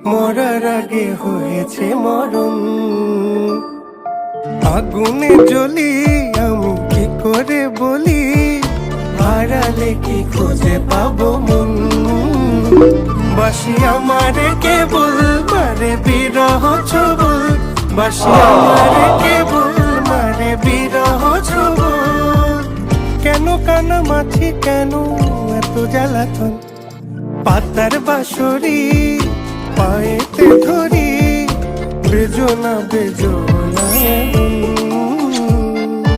মরার আগে হয়েছে মরণ। আগুনে জ্বলি আমি কি করে বলি, হারালে কি খুঁজে পাবো মন। বাসি আমারে কেবল মারে বিরহ ছবল, বাসি আমারে কেবল মারে বিরহ ছবল। কেন কানামাছি, কেন এত জ্বালাতন, পাতার বাঁশরি পায়েতে ধরি, বেজো না বেজো না এমন।